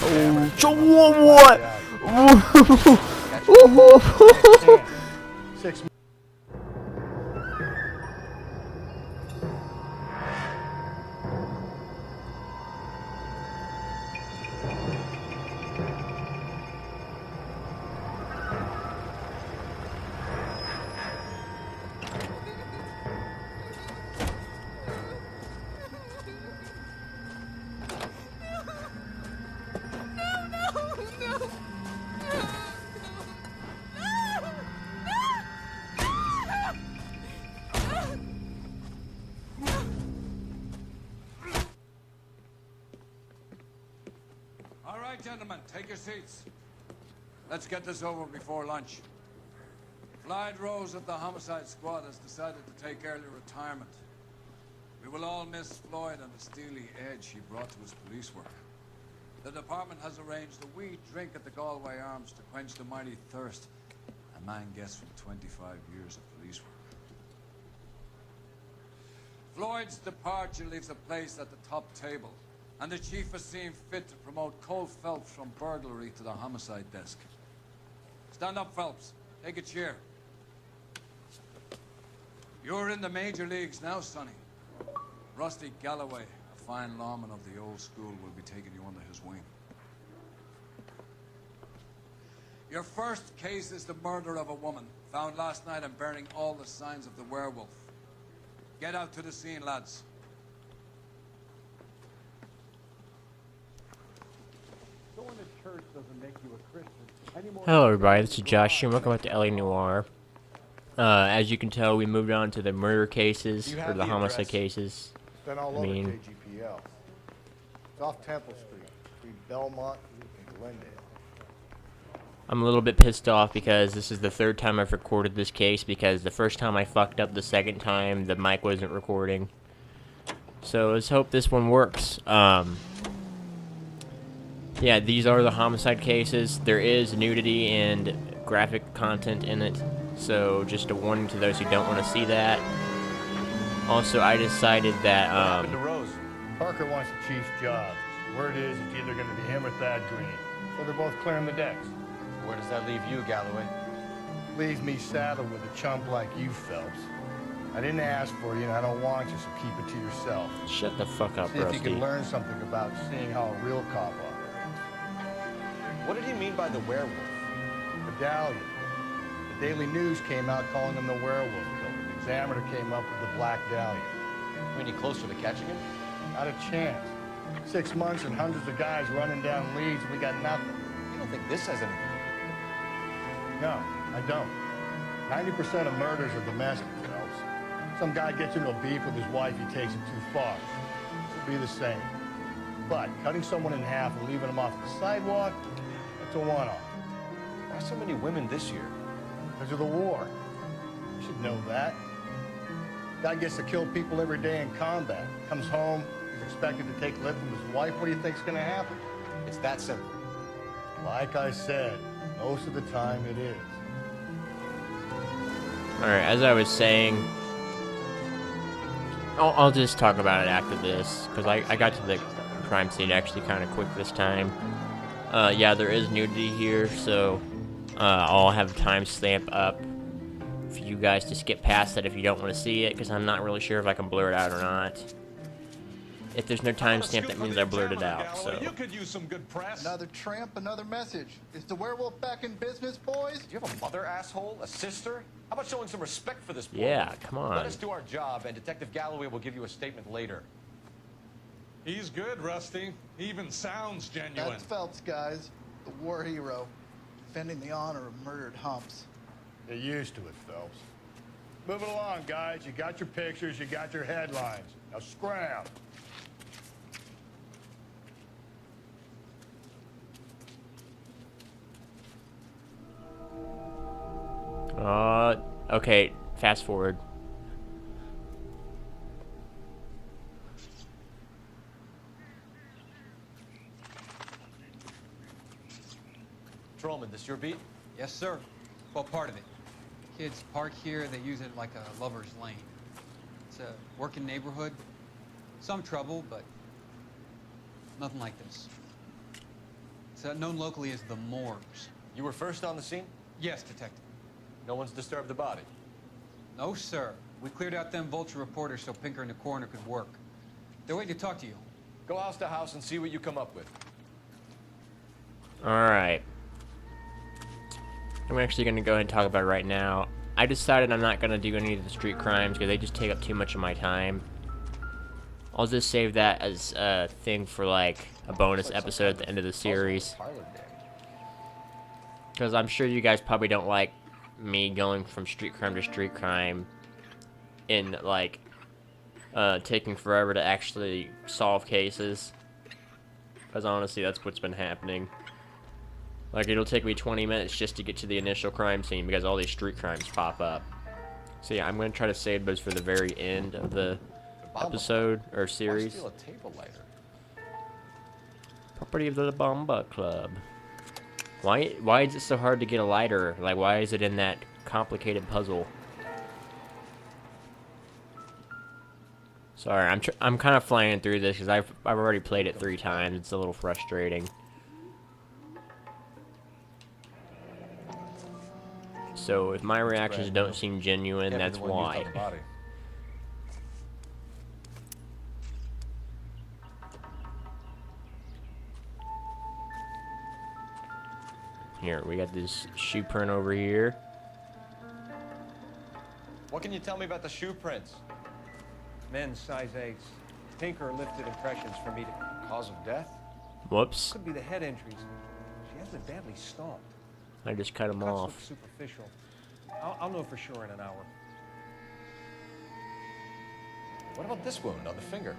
What? All right, gentlemen, take your seats. Let's get this over before lunch. Clyde Rose of the Homicide Squad has decided to take early retirement. We will all miss Floyd and the steely edge he brought to his police work. The department has arranged a wee drink at the Galway Arms to quench the mighty thirst a man gets from 25 years of police work. Floyd's departure leaves a place at the top table, and the chief has seen fit to promote Cole Phelps from burglary to the homicide desk. Stand up, Phelps. Take a chair. You're in the major leagues now, Sonny. Rusty Galloway, a fine lawman of the old school, will be taking you under his wing. Your first case is the murder of a woman, found last night and bearing all the signs of the werewolf. Get out to the scene, lads. Going to church doesn't make you a Christian. Hello everybody, this is Josh and welcome back to LA Noire. As you can tell, we moved on to the murder cases, or the homicide cases. It's been all over KGPL. It's off Temple Street, between Belmont and Glendale. I'm a little bit pissed off because this is the third time I've recorded this case, because the first time I fucked up, the second time the mic wasn't recording. So let's hope this one works. Yeah, these are the homicide cases. There is nudity and graphic content in it, so just a warning to those who don't want to see that. Also, I decided that, What happened to Rose? Parker wants the chief's job. Word is it's either going to be him or Thad Green. So they're both clearing the decks. Where does that leave you, Galloway? Leaves me saddled with a chump like you, Phelps. I didn't ask for you, and I don't want you, so keep it to yourself. Shut the fuck up, See if you Rusty. can learn something about seeing how a real cop operates. What did he mean by the werewolf? Medallion. The Daily News came out calling him the werewolf killer. The Examiner came up with the Black Dahlia. Any closer to catching him? Not a chance. 6 months and hundreds of guys running down leads, and we got nothing. You don't think this has anything to do No, I don't. 90% of murders are domestic, Phelps. Some guy gets into a beef with his wife, he takes it too far. It'll be the same. But cutting someone in half and leaving them off the sidewalk, that's a one-off. Why so many women this year? Because of the war. You should know that. Guy gets to kill people every day in combat. Comes home, he's expected to take lip from his wife. What do you think's gonna happen? It's that simple. Like I said, most of the time it is. Alright, as I was saying, I'll just talk about it after this, because I got to the crime scene actually kind of quick this time. Yeah, there is nudity here, so I'll have a timestamp up for you guys to skip past that if you don't want to see it, because I'm not really sure if I can blur it out or not. If there's no timestamp, that means I blurred it out, so. You could use some good press. Another tramp, another message. Is the werewolf back in business, boys? Do you have a mother, asshole? A sister? How about showing some respect for this boy? Yeah, come on. Let us do our job, and Detective Galloway will give you a statement later. He's good, Rusty. He even sounds genuine. That's Phelps, guys. The war hero. Defending the honor of murdered humps. Get used to it, Phelps. Move it along, guys. You got your pictures, you got your headlines. Now scram. Okay, fast forward. Trollman, this your beat? Yes, sir. Well, part of it. Kids park here, they use it like a lover's lane. It's a working neighborhood. Some trouble, but nothing like this. It's known locally as the Moors. You were first on the scene? Yes, Detective. No one's disturbed the body. No, sir. We cleared out them vulture reporters so Pinker and the coroner could work. They're waiting to talk to you. Go house to house and see what you come up with. Alright. I'm actually going to go ahead and talk about it right now. I decided I'm not going to do any of the street crimes because they just take up too much of my time. I'll just save that as a thing for like a bonus episode at the end of the series. Because I'm sure you guys probably don't like me going from street crime to street crime in like taking forever to actually solve cases. Because honestly, that's what's been happening. Like, it'll take me 20 minutes just to get to the initial crime scene because all these street crimes pop up. So yeah, I'm going to try to save those for the very end of the episode or series. Steal a table lighter? Property of the Bomba Club. Why is it so hard to get a lighter? Like, why is it in that complicated puzzle? Sorry, I'm kind of flying through this because I've already played it 3 times. It's a little frustrating. So if my reactions don't seem genuine, that's why. Here, we got this shoe print over here. What can you tell me about the shoe prints? Men's size 8s. Pinker lifted impressions from eating. Cause of death? Whoops. Could be the head injuries. She has been badly stomped. I just cut them Cuts off. look superficial. I'll know for sure in an hour. What about this wound on the finger?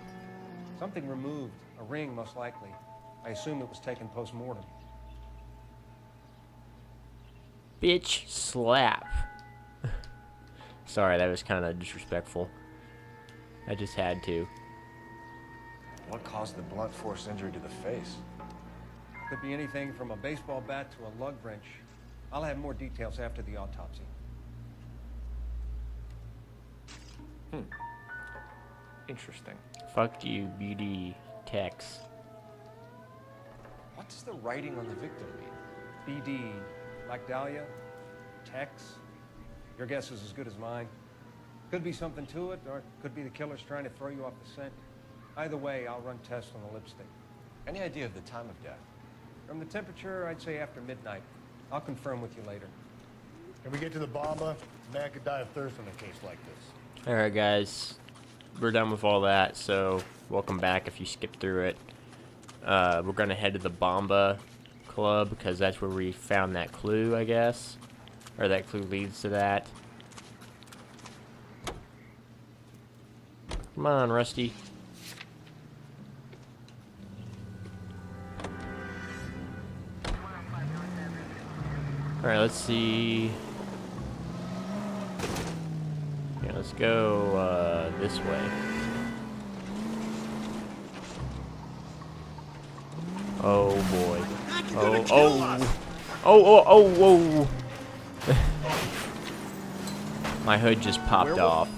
Something removed. A ring, most likely. I assume it was taken post-mortem. Bitch slap. Sorry, that was kind of disrespectful. I just had to. What caused the blunt force injury to the face? Could be anything from a baseball bat to a lug wrench. I'll have more details after the autopsy. Interesting. Fuck you, BD Tex. What does the writing on the victim mean? BD, like Dahlia, Tex. Your guess is as good as mine. Could be something to it, or it could be the killer's trying to throw you off the scent. Either way, I'll run tests on the lipstick. Any idea of the time of death? From the temperature, I'd say after midnight. I'll confirm with you later. Can we get to the Bomba? Man could die of thirst in a case like this. Alright, guys. We're done with all that, so welcome back if you skipped through it. We're going to head to the Bomba Club because that's where we found that clue, I guess. Or that clue leads to that. Come on, Rusty. Alright, let's see. Yeah, let's go this way. Oh boy. Oh, whoa. My hood just popped off.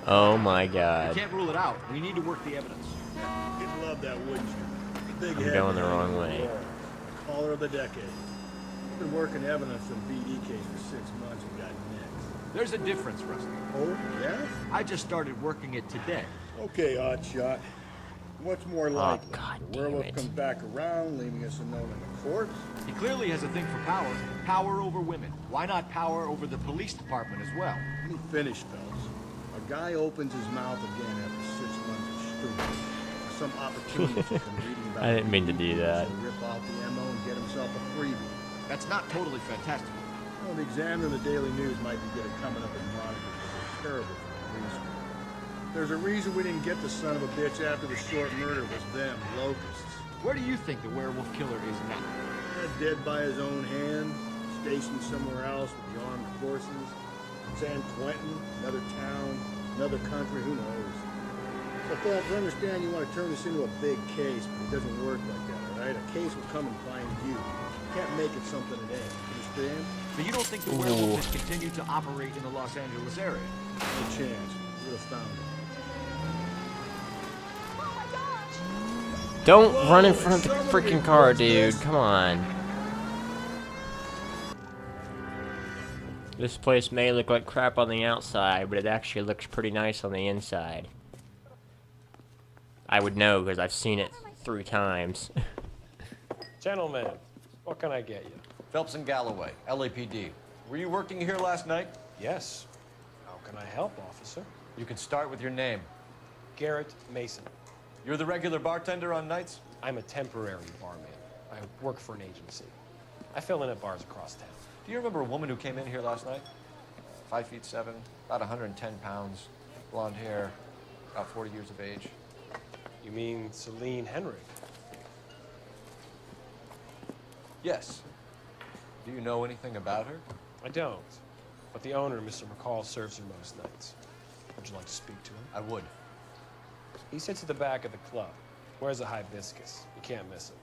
Oh my god. Can't rule it out. We need to work the evidence. You'd love that, wouldn't you? I'm going the wrong way. Caller of the decade. I've been working evidence on BD case for 6 months and got next. There's a difference, Rusty. Oh, yeah? I just started working it today. Okay, odd shot. What's more likely? God the damn werewolf it. comes back around, leaving us unknown in the corpse? He clearly has a thing for power. Power over women. Why not power over the police department as well? Let me finish, fellas. A guy opens his mouth again after 6 months of stewing. Some opportunities he's been reading about. I didn't mean to do that. So rip off the MO and get himself a freebie. That's not totally fantastic. Well, the Examiner and the Daily News might be good at coming up with monitors, but they're terrible for the reason. There's a reason we didn't get the son of a bitch after the short murder was them, locusts. Where do you think the werewolf killer is now? Dead by his own hand, stationed somewhere else with the armed forces. San Quentin, another town, another country, who knows? So, Phillips, I understand you want to turn this into a big case, but it doesn't work like that, all right? A case will come and find you. You can't make it something it ain't. Understand? So you don't think the werewolf has continued to operate in the Los Angeles area? No chance. You would have found it. Oh my gosh! Don't run in front of the freaking car, dude. Come on. This place may look like crap on the outside, but it actually looks pretty nice on the inside. I would know because I've seen it 3 times. Gentlemen, what can I get you? Phelps and Galloway, LAPD. Were you working here last night? Yes. How can I help, officer? You can start with your name. Garrett Mason. You're the regular bartender on nights? I'm a temporary barman. I work for an agency. I fill in at bars across town. Do you remember a woman who came in here last night? 5'7", about 110 pounds, blonde hair, about 40 years of age. You mean Celine Henry? Yes. Do you know anything about her? I don't. But the owner, Mr. McCall, serves her most nights. Would you like to speak to him? I would. He sits at the back of the club. Wears a hibiscus. You can't miss him.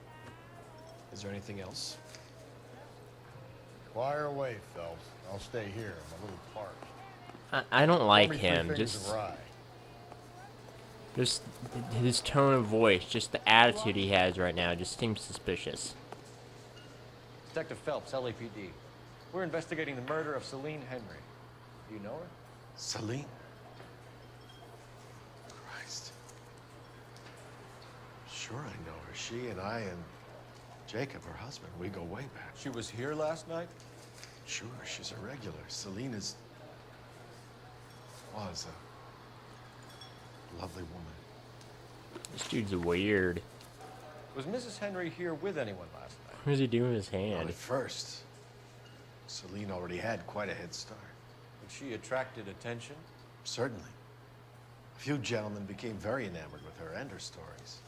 Is there anything else? Fire away, Phelps. I'll stay here. I'm a little parched. I don't like Tell me 3 him. things Just of rye. his tone of voice, just the attitude he has right now, just seems suspicious. Detective Phelps, LAPD. We're investigating the murder of Celine Henry. Do you know her? Celine? Christ. Sure I know her. She and I and Jacob, her husband, we go way back. She was here last night? Sure, she's a regular. Celine was a lovely woman. This dude's weird. Was Mrs. Henry here with anyone last night? What is he doing with his Not hand? at first. Celine already had quite a head start. And she attracted attention? Certainly. A few gentlemen became very enamored with her and her stories.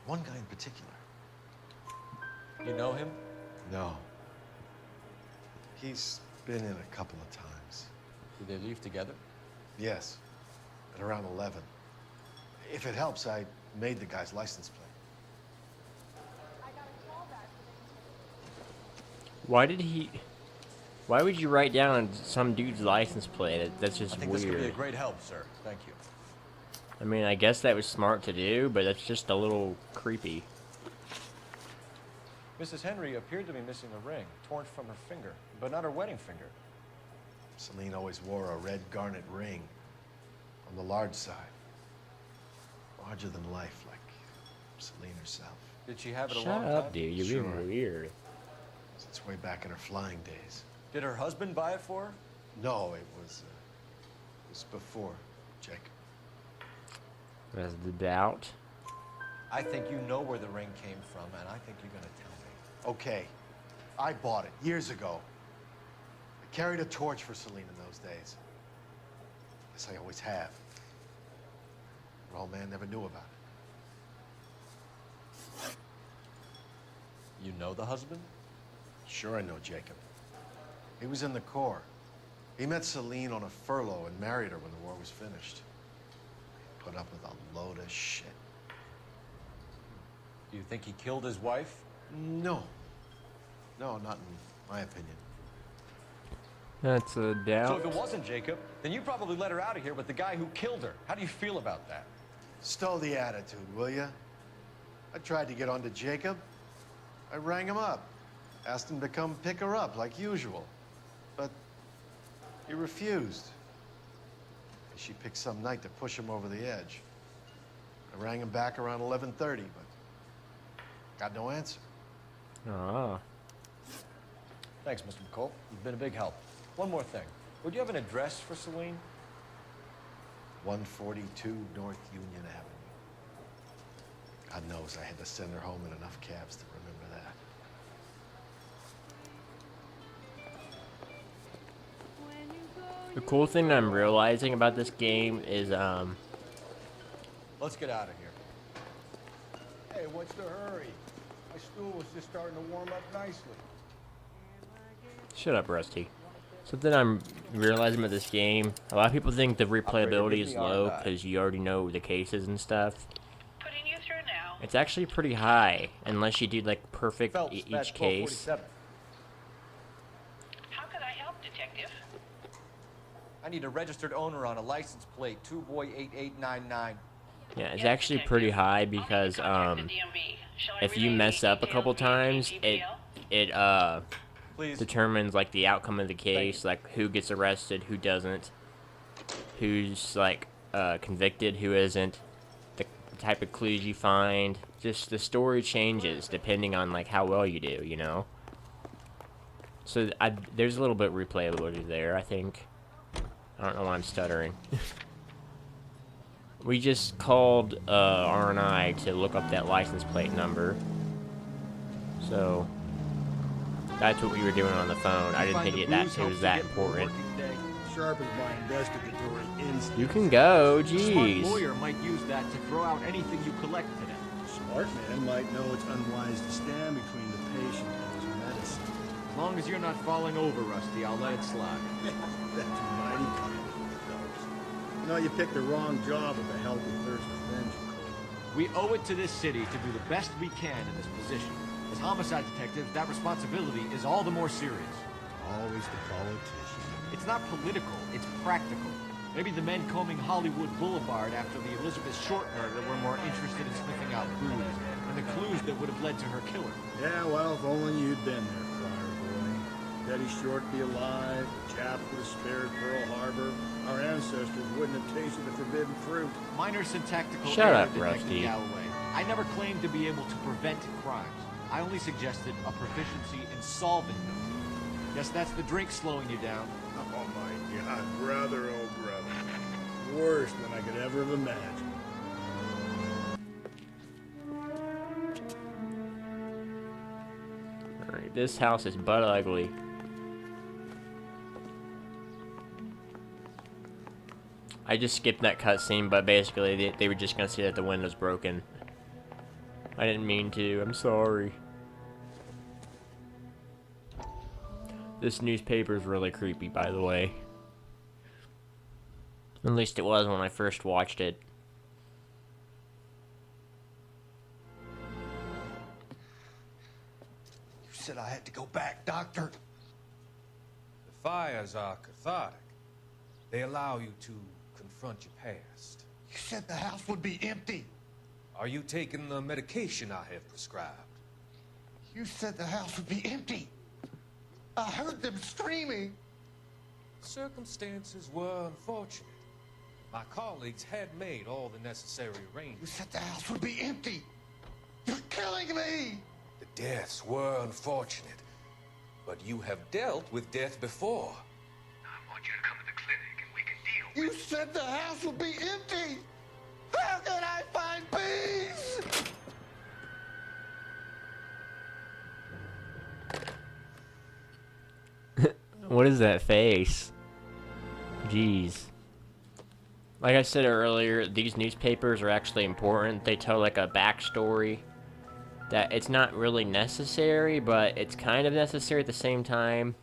One guy in particular. You know him? No. He's been in a couple of times. Did they leave together? Yes, at around 11. If it helps, I made the guy's license plate. Why would you write down some dude's license plate? That's just I think weird. this could be a great help, sir. Thank you. I mean, I guess that was smart to do, but that's just a little creepy. Mrs. Henry appeared to be missing a ring, torn from her finger, but not her wedding finger. Celine always wore a red garnet ring on the large side. Larger than life, like Celine herself. Did she have it a Shut long up, time? dude. You're Sure. being weird. Since way back in her flying days. Did her husband buy it for her? No, it was before Jacob. That's the doubt. I think you know where the ring came from, and I think you're gonna tell me. Okay, I bought it years ago. I carried a torch for Celine in those days. Yes, I always have. Her old man never knew about it. You know the husband? Sure I know Jacob. He was in the Corps. He met Celine on a furlough and married her when the war was finished. Put up with a load of shit. Do you think he killed his wife? No. No, not in my opinion. That's a So doubt. if it wasn't Jacob, then you probably let her out of here with the guy who killed her. How do you feel about that? Stow the attitude, will ya? I tried to get onto Jacob. I rang him up. Asked him to come pick her up, like usual. But he refused. She picked some night to push him over the edge. I rang him back around 11:30, but got no answer. Ah. Thanks, Mr. McCall. You've been a big help. One more thing. Would you have an address for Celine? 142 North Union Avenue. God knows I had to send her home in enough cabs to remember that. The cool thing that I'm realizing about this game is, Let's get out of here. Hey, what's the hurry? My stool was just starting to warm up nicely. shut up, Rusty. Something I'm realizing about this game, a lot of people think the replayability is low because you already know the cases and stuff. Putting you through now. It's actually pretty high, unless you do like perfect Phelps, each badge case. 1247. How could I help, Detective? I need a registered owner on a license plate, 2boy8899. Yeah, it's actually pretty high because if you mess up a couple times, it determines like the outcome of the case, like who gets arrested, who doesn't, who's like convicted, who isn't, the type of clues you find. Just the story changes depending on like how well you do, you know. So there's a little bit of replayability there, I think. I don't know why I'm stuttering. We just called R&I to look up that license plate number. So that's what we were doing on the phone. I didn't think it was that important. Sharpens my investigatory instinct. You can go, A smart jeez. lawyer might use that to throw out anything you collect today. Smart man might know it's unwise to stand between the patient and his medicine. As long as you're not falling over, Rusty, I'll let it slide. That's mighty kind of you, fellas. You know, you picked the wrong job with a healthy thirst for vengeance. We owe it to this city to do the best we can in this position. As homicide detectives, that responsibility is all the more serious. Always the politician. It's not political, it's practical. Maybe the men combing Hollywood Boulevard after the Elizabeth Short murder were more interested in sniffing out booze and the clues that would have led to her killer. Yeah, well, if only you'd been there, Friar Boy. Betty Short be alive, the Jap would have spared Pearl Harbor, our ancestors wouldn't have tasted the forbidden fruit. Minor syntactical Shut error, up, Detective Rusty. Galloway. I never claimed to be able to prevent crimes. I only suggested a proficiency in solving them. Guess that's the drink slowing you down. Oh my God, brother, oh brother. Worse than I could ever have imagined. Alright, this house is butt ugly. I just skipped that cutscene, but basically they were just gonna say that the window's broken. I didn't mean to, I'm sorry. This newspaper's really creepy, by the way. At least it was when I first watched it. You said I had to go back, Doctor. The fires are cathartic. They allow you to confront your past. You said the house would be empty. Are you taking the medication I have prescribed? You said the house would be empty. I heard them screaming. Circumstances were unfortunate. My colleagues had made all the necessary You arrangements. said the house would be empty. You're killing me. The deaths were unfortunate, but you have dealt with death before. I want you to come to the clinic and we can deal You said the house would be empty. How can I find peace? What is that face? Jeez. Like I said earlier, these newspapers are actually important. They tell like a backstory that it's not really necessary, but it's kind of necessary at the same time.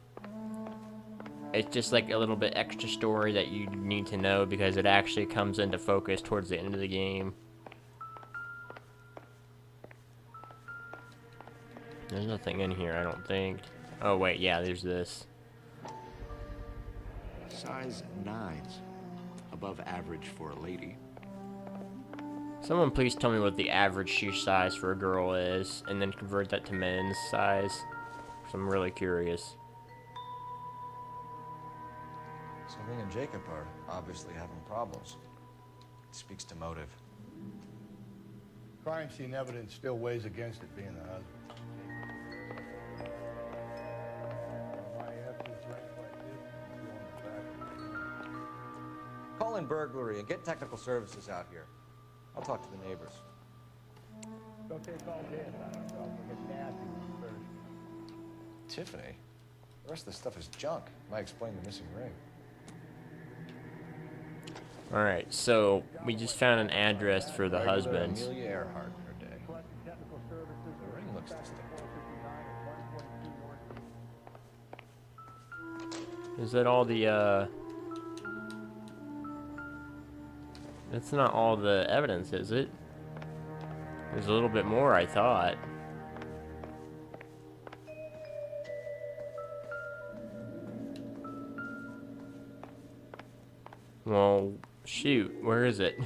It's just like a little bit extra story that you need to know because it actually comes into focus towards the end of the game. There's nothing in here, I don't think. Oh wait, yeah, there's this. Size 9s. Above average for a lady. Someone please tell me what the average shoe size for a girl is, and then convert that to men's size. 'Cause I'm really curious. Something and Jacob are obviously having problems. It speaks to motive. Crime scene evidence still weighs against it being the husband. Call in burglary and get technical services out here. I'll talk to the neighbors. Don't take all day about ourselves. We'll get nasty when we're thirsty. Tiffany? The rest of the stuff is junk. Might explain the missing ring. Alright, so we just found an address for the Regular husband. Amelia Earhart in her day. The ring looks distinct. Is that all the, That's not all the evidence, is it? There's a little bit more, I thought. Well, shoot, where is it?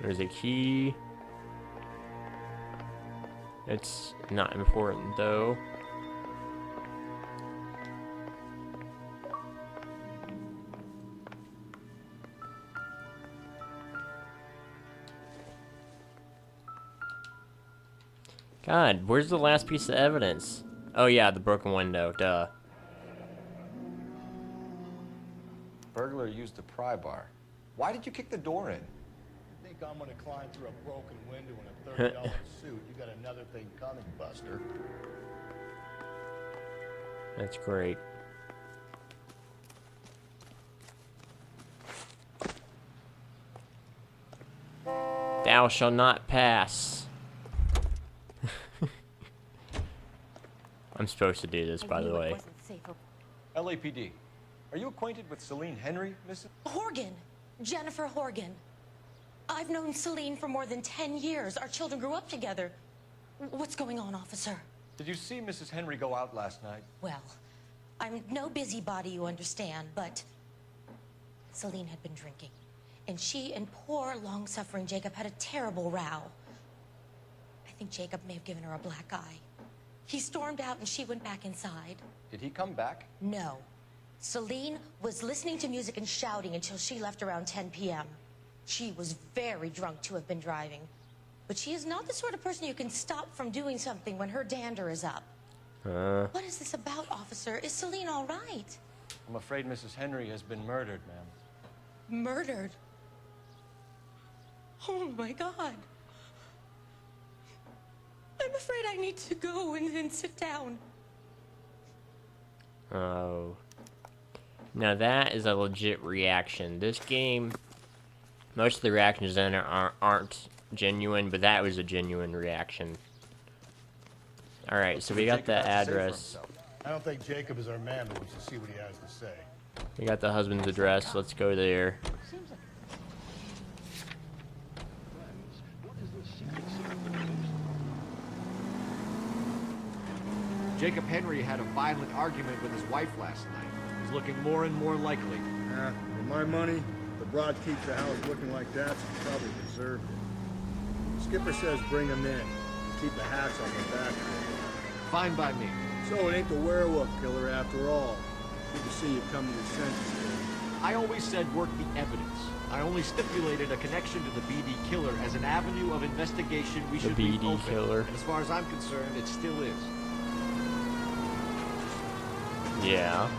There's a key. It's not important though. God, where's the last piece of evidence? Oh yeah, the broken window, duh. Burglar used a pry bar. Why did you kick the door in? Think I'm gonna climb through a broken window in a $30 suit? You got another thing coming, Buster. That's great. Thou shalt not pass. I'm supposed to do this, by the way. LAPD. Are you acquainted with Celine Henry, Mrs. Horgan. Jennifer Horgan. I've known Celine for more than 10 years. Our children grew up together. What's going on, officer? Did you see Mrs. Henry go out last night? Well, I'm no busybody, you understand, but Celine had been drinking. And she and poor, long-suffering Jacob had a terrible row. I think Jacob may have given her a black eye. He stormed out and she went back inside. Did he come back? No. Celine was listening to music and shouting until she left around 10 p.m. She was very drunk to have been driving. But she is not the sort of person you can stop from doing something when her dander is up. What is this about, officer? Is Celine all right? I'm afraid Mrs. Henry has been murdered, ma'am. Murdered? Oh, my God. I'm afraid I need to go and sit down. Oh. Now that is a legit reaction. This game, most of the reactions in it aren't genuine, but that was a genuine reaction. Alright, so we got the address. I don't think Jacob is our man, but we should see what he has to say. We got the husband's address. Let's go there. Jacob Henry had a violent argument with his wife last night. He's looking more and more likely. Yeah, for my money, the broad keeps the house looking like that, she probably deserved it. Skipper says bring him in. Keep the hats on their back. Fine by me. So it ain't the werewolf killer after all. Good to see you come to your senses. I always said work the evidence. I only stipulated a connection to the BD killer as an avenue of investigation we should leave BD open. killer. And as far as I'm concerned, it still is. Yeah.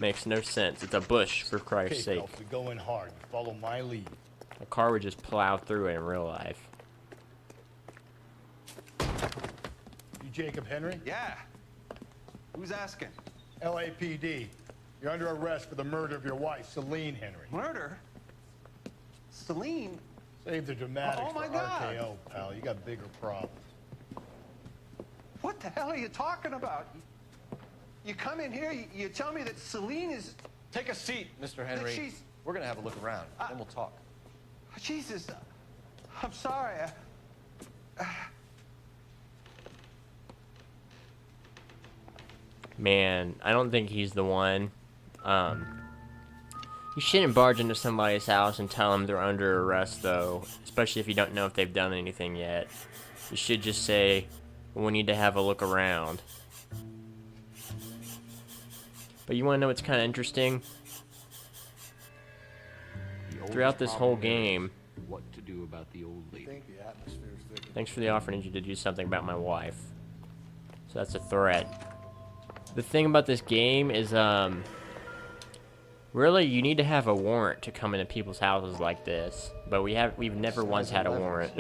Makes no sense. It's a bush, for Christ's sake. Phelps, we go in hard. Follow my lead. A car would just plow through it in real life. You Jacob Henry? Yeah. Who's asking? LAPD. You're under arrest for the murder of your wife, Celine Henry. Murder? Celine? Save the dramatics Oh, my for God. RKO, pal. You got bigger problems. What the hell are you talking about? You come in here, you tell me that Celine is... Take a seat, Mr. Henry. She's... We're gonna have a look around, then we'll talk. Jesus, I'm sorry. Man, I don't think he's the one. You shouldn't barge into somebody's house and tell them they're under arrest, though. Especially if you don't know if they've done anything yet. You should just say, we need to have a look around. But you want to know what's kind of interesting? Throughout this whole game... What to do about the old lady. Thanks for the offering to do something about my wife. So that's a threat. The thing about this game is, really, you need to have a warrant to come into people's houses like this. But we've never once had a warrant.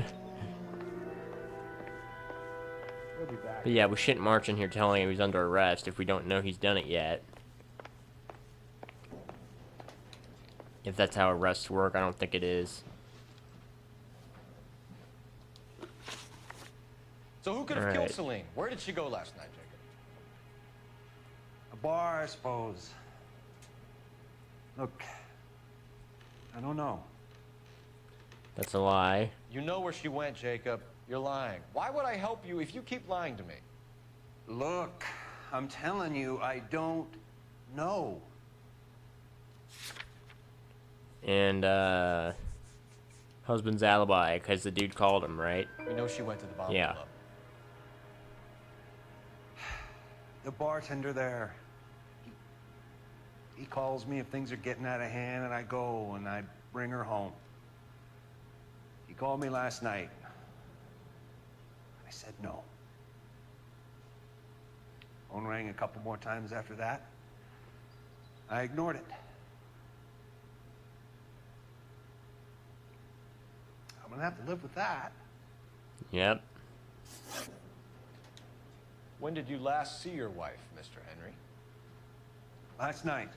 But yeah, we shouldn't march in here telling him he's under arrest if we don't know he's done it yet. If that's how arrests work, I don't think it is. So who could have killed Celine? Where did she go last night, Jacob? A bar, I suppose. Look, I don't know. That's a lie. You know where she went, Jacob. You're lying. Why would I help you if you keep lying to me? Look, I'm telling you, I don't know. Husband's alibi, because the dude called him, right? We know she went to the bomb Yeah. club. The bartender there. He calls me if things are getting out of hand, and I go and I bring her home. He called me last night. I said no. Phone rang a couple more times after that. I ignored it. I'm gonna have to live with that. Yep. When did you last see your wife, Mr. Henry? Last night.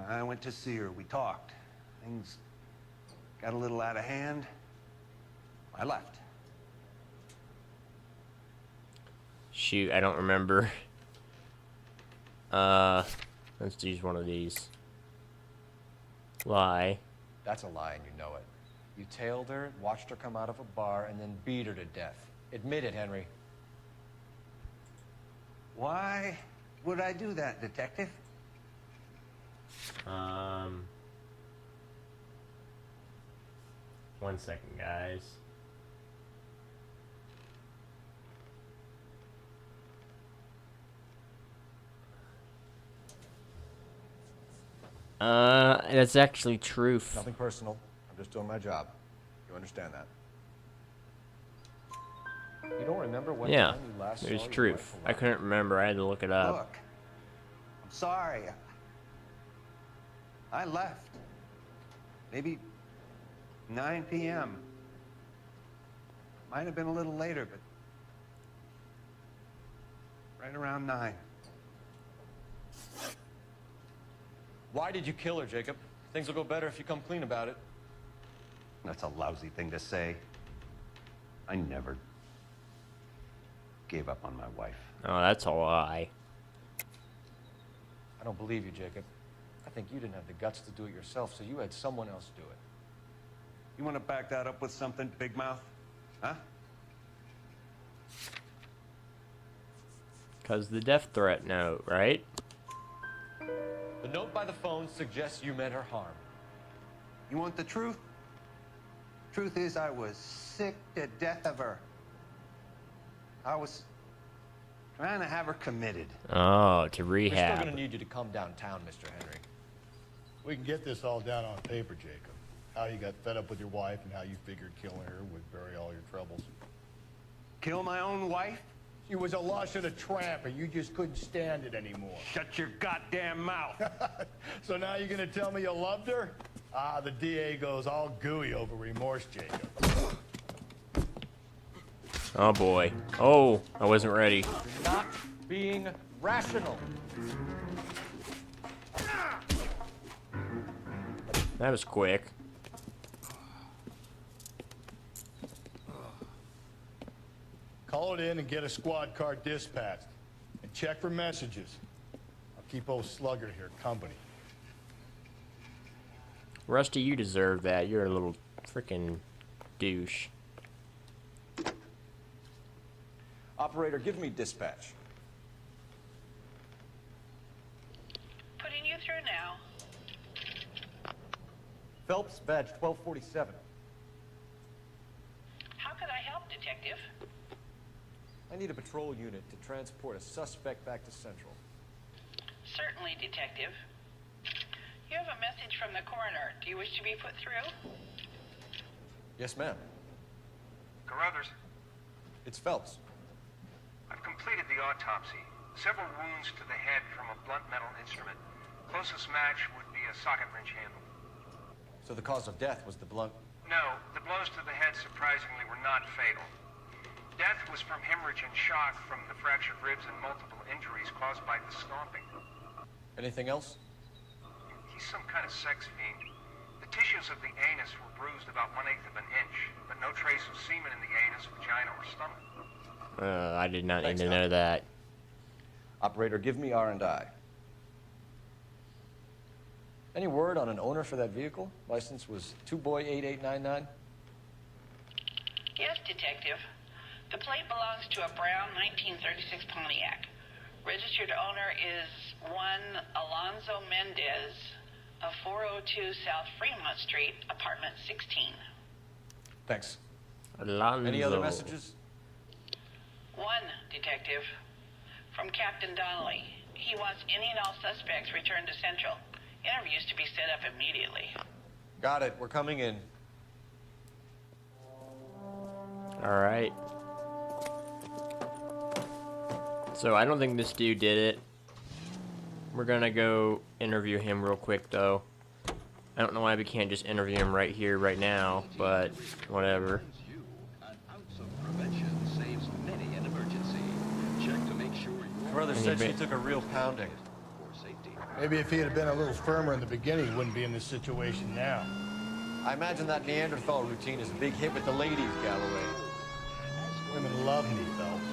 I went to see her. We talked. Things got a little out of hand. I left. Shoot, I don't remember. Let's use one of these. Lie. That's a lie, and you know it. You tailed her, watched her come out of a bar, and then beat her to death. Admit it, Henry. Why would I do that, Detective? One second, guys. That's actually truth. Nothing personal. I'm just doing my job. You understand that? You don't remember when Yeah, time you last it saw was your truth. wife I couldn't remember. I had to look it up. Look, I'm sorry. I left. Maybe 9 p.m. Might have been a little later, but right around 9. Why did you kill her, Jacob? Things will go better if you come clean about it. That's a lousy thing to say. I never gave up on my wife. Oh, that's a lie. I don't believe you, Jacob. I think you didn't have the guts to do it yourself, so you had someone else do it. You want to back that up with something, Big Mouth? Huh? Because the death threat note, right? The note by the phone suggests you meant her harm. You want the truth? Truth is, I was sick to death of her. I was trying to have her committed. Oh, to We're still rehab. going to need you to come downtown, Mr. Henry. We can get this all down on paper, Jacob. How you got fed up with your wife and how you figured killing her would bury all your troubles. Kill my own wife? She was a lush and a tramp, and you just couldn't stand it anymore. Shut your goddamn mouth. So now you're gonna tell me you loved her? Ah, the DA goes all gooey over remorse, Jacob. Oh boy. Oh, I wasn't ready. Not being rational. That was quick. Call it in and get a squad car dispatched. And check for messages. I'll keep old Slugger here company. Rusty, you deserve that. You're a little freaking douche. Operator, give me dispatch. Putting you through now. Phelps, badge 1247. How could I help, Detective? I need a patrol unit to transport a suspect back to Central. Certainly, Detective. You have a message from the coroner. Do you wish to be put through? Yes, ma'am. Carruthers, It's Phelps. I've completed the autopsy. Several wounds to the head from a blunt metal instrument. Closest match would be a socket wrench handle. So the cause of death was the blunt. No, the blows to the head surprisingly were not fatal. Death was from hemorrhage and shock from the fractured ribs and multiple injuries caused by the stomping. Anything else? He's some kind of sex fiend. The tissues of the anus were bruised about 1/8 of an inch, but no trace of semen in the anus, vagina, or stomach. I did not need Thanks, to Doc. know that. Operator, give me R&I. Any word on an owner for that vehicle? License was 2boy8899. Yes, Detective. The plate belongs to a brown 1936 Pontiac. Registered owner is one Alonzo Mendez of 402 South Fremont Street, apartment 16. Thanks. Alonzo. Any other messages? One, Detective. From Captain Donnelly. He wants any and all suspects returned to Central. Interviews to be set up immediately. Got it. We're coming in. All right. So I don't think this dude did it. We're gonna go interview him real quick, though. I don't know why we can't just interview him right here, right now, but whatever. Her brother said she took a real pounding. Maybe if he had been a little firmer in the beginning, he wouldn't be in this situation now. I imagine that Neanderthal routine is a big hit with the ladies, Galloway. Women love me, Phelps.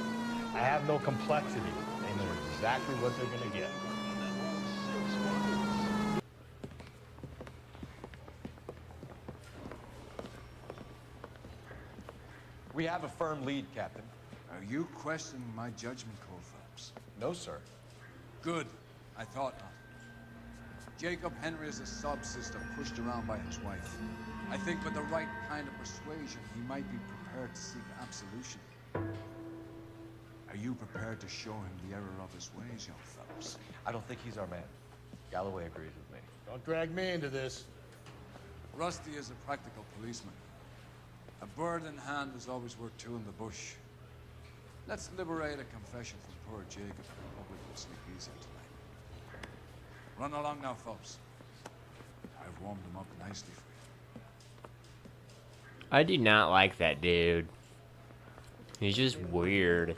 I have no complexity. They know exactly what they're gonna get. We have a firm lead, Captain. Are you questioning my judgment call, Phelps? No, sir. Good. I thought not. Jacob Henry is a sub-sister pushed around by his wife. I think with the right kind of persuasion, he might be prepared to seek absolution. Are you prepared to show him the error of his ways, young Phelps? I don't think he's our man. Galloway agrees with me. Don't drag me into this. Rusty is a practical policeman. A bird in hand is always worth two in the bush. Let's liberate a confession from poor Jacob, and the public will sleep easy tonight. Run along now, folks. I've warmed them up nicely for you. I do not like that dude. He's just weird.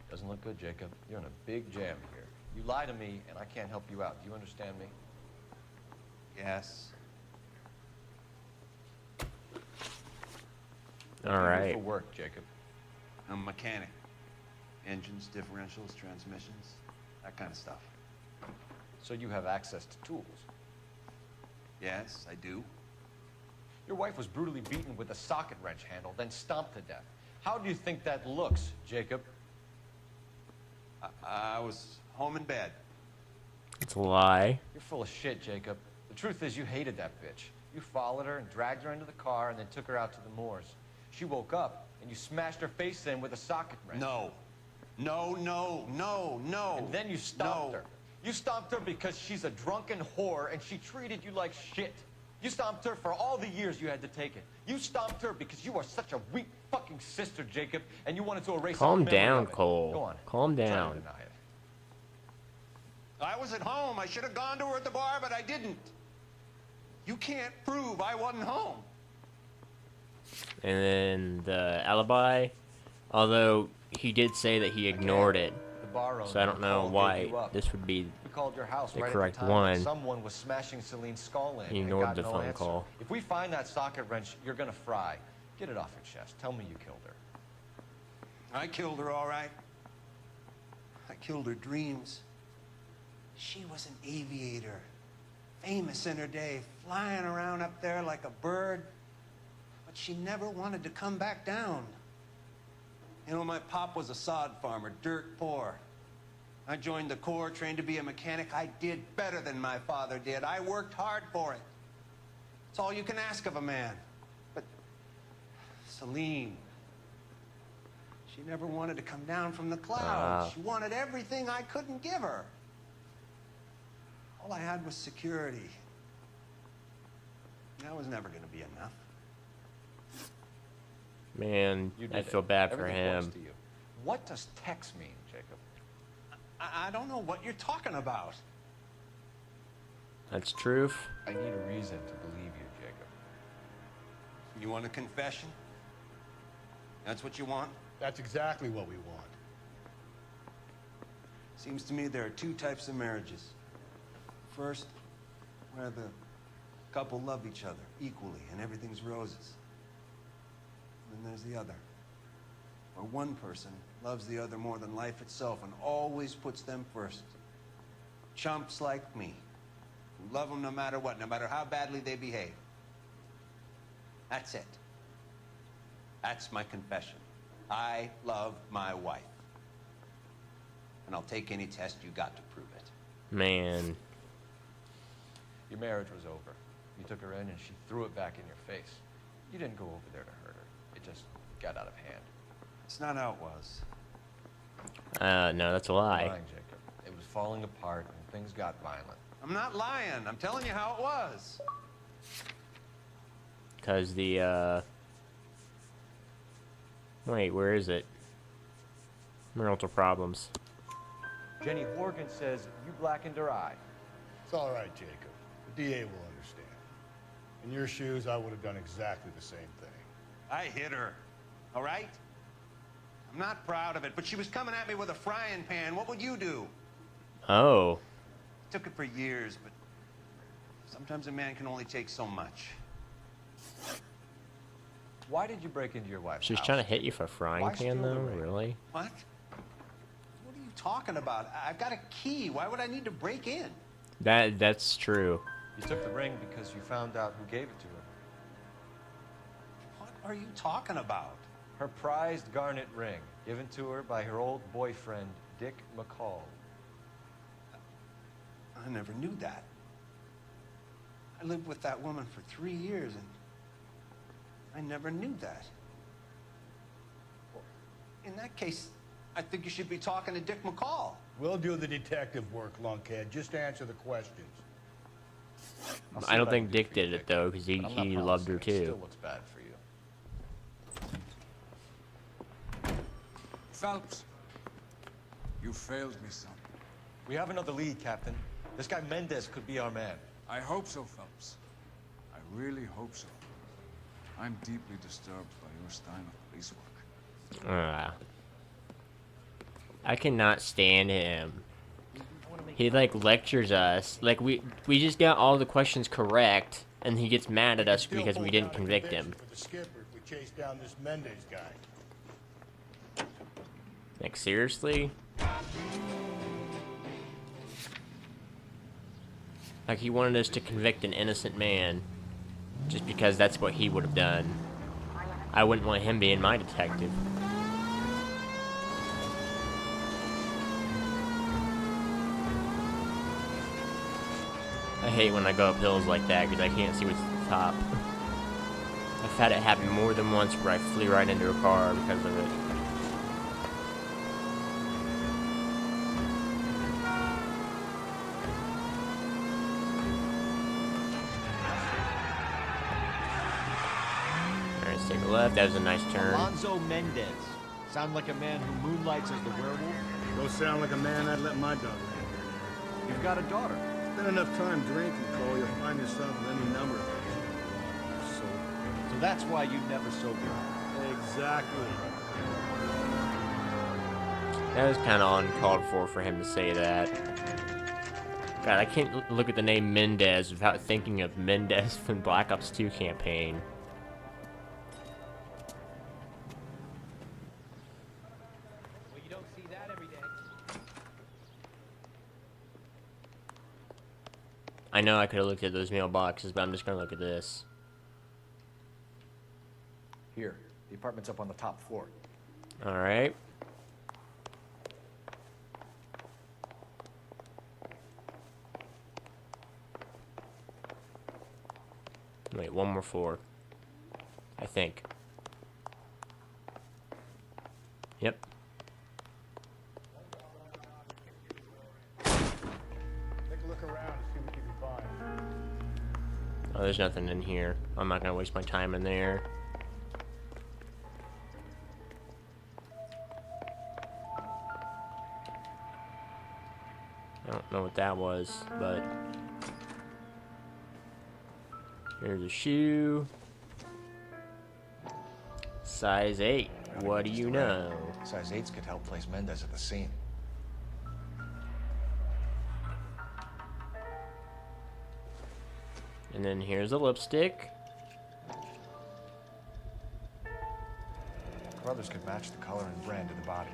Doesn't look good, Jacob. You're in a big jam here. You lie to me, and I can't help you out. Do you understand me? Yes. All right. For work, Jacob. I'm a mechanic. Engines, differentials, transmissions, that kind of stuff. So you have access to tools? Yes, I do. Your wife was brutally beaten with a socket wrench handle, then stomped to death. How do you think that looks, Jacob? I was home in bed. It's a lie. You're full of shit, Jacob. The truth is you hated that bitch. You followed her and dragged her into the car and then took her out to the moors. She woke up and you smashed her face in with a socket wrench. No. No, no, no, no. And then you stomped her. You stomped her because she's a drunken whore and she treated you like shit. You stomped her for all the years you had to take it. You stomped her because you are such a weak fucking sister, Jacob, and you wanted to erase Calm all the memory down, of it. Cole. Go on. Calm Try to down. deny it. I was at home. I should have gone to her at the bar, but I didn't. You can't prove I wasn't home. And then the alibi, although he did say that he ignored it, The bar owner so I don't know called, why gave you up. this would be We called your house the right correct at the time one. when someone was smashing Celine's skull in He and ignored got the no phone answer. call. If we find that socket wrench, you're gonna fry. Get it off your chest. Tell me you killed her. I killed her, all right. I killed her dreams. She was an aviator, famous in her day, flying around up there like a bird. But she never wanted to come back down. You know, my pop was a sod farmer, dirt poor. I joined the Corps, trained to be a mechanic. I did better than my father did. I worked hard for it. It's all you can ask of a man. But Celine, she never wanted to come down from the clouds. She wanted everything I couldn't give her. All I had was security. That was never going to be enough. Man, You did I feel it. bad for Everything points him. to you. What does text mean, Jacob? I don't know what you're talking about. That's truth. I need a reason to believe you, Jacob. You want a confession? That's what you want? That's exactly what we want. Seems to me there are two types of marriages. First, where the couple love each other equally and everything's roses. And then there's the other, where one person loves the other more than life itself and always puts them first. Chumps like me, who love them no matter what, no matter how badly they behave. That's it. That's my confession. I love my wife. And I'll take any test you got to prove it. Man. Your marriage was over. You took her in and she threw it back in your face. You didn't go over there to hurt her. It just got out of hand. It's not how it was. No, that's a lie. Lying, Jacob. It was falling apart and things got violent. I'm not lying. I'm telling you how it was. Because the, Wait, where is it? Marital problems. Jenny Horgan says you blackened her eye. It's all right, Jacob. The DA will understand. In your shoes, I would have done exactly the same thing. I hit her, all right? I'm not proud of it, but she was coming at me with a frying pan. What would you do? Oh. Took it for years, but sometimes a man can only take so much. Why did you break into your wife's She's house? trying to hit you for a frying Why pan, steal the though? ring? Really? What? What are you talking about? I've got a key. Why would I need to break in? That's true. You took the ring because you found out who gave it to her. What are you talking about? Her prized garnet ring, given to her by her old boyfriend, Dick McCall. I never knew that. I lived with that woman for 3 years, and I never knew that. Well, in that case, I think you should be talking to Dick McCall. We'll do the detective work, lunkhead. Just answer the questions. I don't think Dick did it, though, because he loved her, It still too. looks bad for you. Phelps, you failed me, son. We have another lead, Captain. This guy Mendez could be our man. I hope so, Phelps. I really hope so. I'm deeply disturbed by your style of police work. I cannot stand him. He, like, lectures us. Like, we just got all the questions correct, and he gets mad at us because we didn't convict him. For the skipper, if we chase down this Mendez guy. Like, seriously? Like, he wanted us to convict an innocent man just because that's what he would have done. I wouldn't want him being my detective. I hate when I go up hills like that because I can't see what's at the top. I've had it happen more than once where I flew right into a car because of it. Alright, let's take a left. That was a nice turn. Alonzo Mendez. Sound like a man who moonlights as the werewolf? Don't sound like a man I'd let my dog in. You've got a daughter. Spend enough time drinking, Cole, you'll find yourself in any number of things. So that's why you never sober. Exactly. That was kind of uncalled for him to say that. God, I can't look at the name Mendez without thinking of Mendez from Black Ops 2 campaign. Well, you don't see that every day. I know I could have looked at those mailboxes, but I'm just gonna look at this. Here, the apartment's up on the top floor. Alright. Wait, one more floor. I think. Yep. Take a look around and see what you can find. Oh, there's nothing in here. I'm not gonna waste my time in there. I don't know what that was, but here's a shoe. Size 8. What do you know? Size 8s could help place Mendez at the scene. And then here's a lipstick. Brothers could match the color and brand of the body.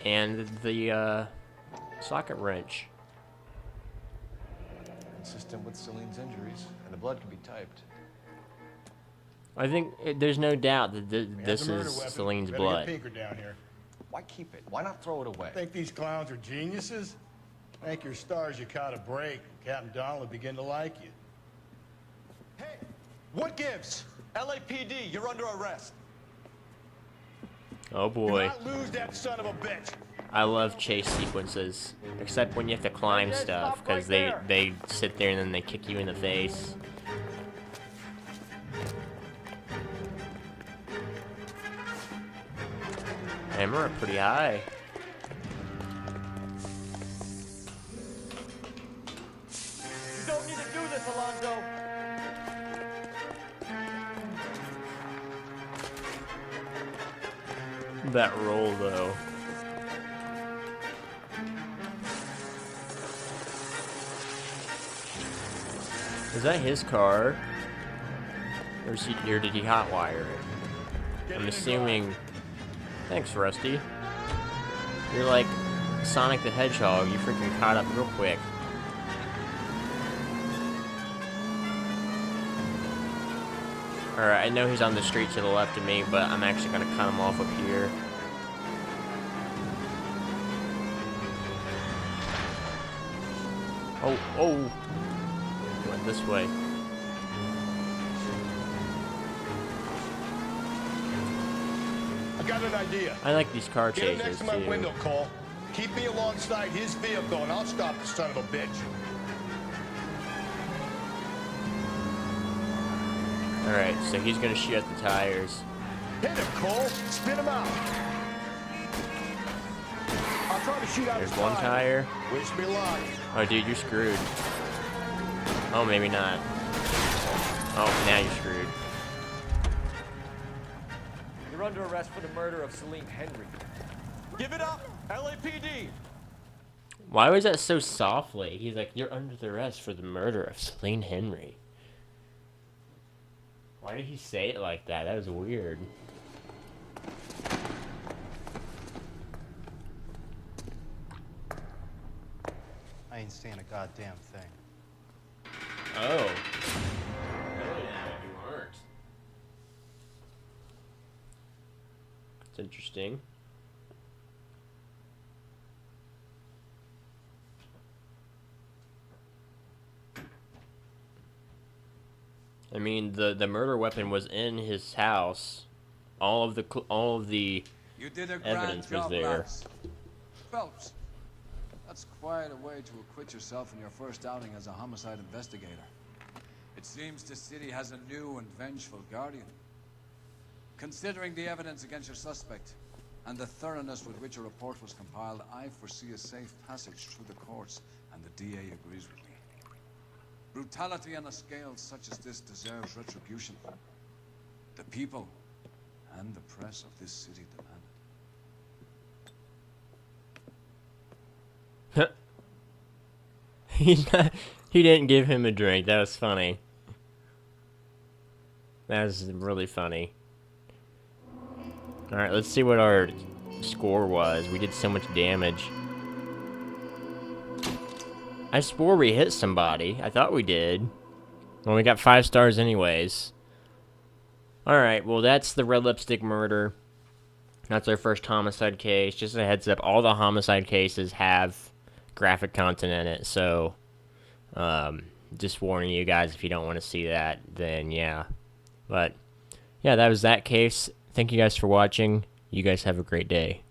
And the socket wrench. Consistent with Celine's injuries, and the blood can be typed. I think there's no doubt that We have this the murder is weapon. Celine's Better get blood. Pinker down here. Why keep it? Why not throw it away? Think these clowns are geniuses? Thank your stars you caught a break. Captain Donald begin to like you. Hey, what gives? LAPD, you're under arrest. Oh boy. Do not lose that son of a bitch. I love chase sequences, except when you have to climb stuff, because they sit there and then they kick you in the face. And we're up pretty high. You don't need to do this, Alonzo. That roll, though. Is that his car? Or did he hotwire it? I'm assuming... Thanks, Rusty. You're like Sonic the Hedgehog. You freaking caught up real quick. Alright, I know he's on the street to the left of me, but I'm actually going to cut him off up here. Oh. He went this way. I got an idea. I like these car Get him chases, next to my too. window, Cole. Keep me alongside his vehicle, and I'll stop the son of a bitch. Alright, so he's going to shoot at the tires. Hit him, Cole. Spin him out. I'll try to shoot out There's his one tire. Wish me luck. Oh, dude, you're screwed. Oh, maybe not. Oh, now you're screwed. You're under arrest for the murder of Celine Henry. Give it up, LAPD. Why was that so softly? He's like, you're under the arrest for the murder of Celine Henry. Why did he say it like that? That was weird. I ain't saying a goddamn thing. Oh. No, you weren't. That's interesting. I mean, the murder weapon was in his house. All of the You did a evidence grand was job, there. lads. Phelps, that's quite a way to acquit yourself in your first outing as a homicide investigator. It seems the city has a new and vengeful guardian. Considering the evidence against your suspect and the thoroughness with which a report was compiled, I foresee a safe passage through the courts, and the DA agrees with me. Brutality on a scale such as this deserves retribution. The people and the press of this city demand it. He didn't give him a drink. That was funny. That was really funny. Alright, let's see what our score was. We did so much damage. I swore we hit somebody. I thought we did. Well, we got 5 stars anyways. Alright, well that's the Red Lipstick Murder. That's our first homicide case. Just a heads up, all the homicide cases have graphic content in it, so just warning you guys, if you don't want to see that, then yeah. But yeah, that was that case. Thank you guys for watching. You guys have a great day.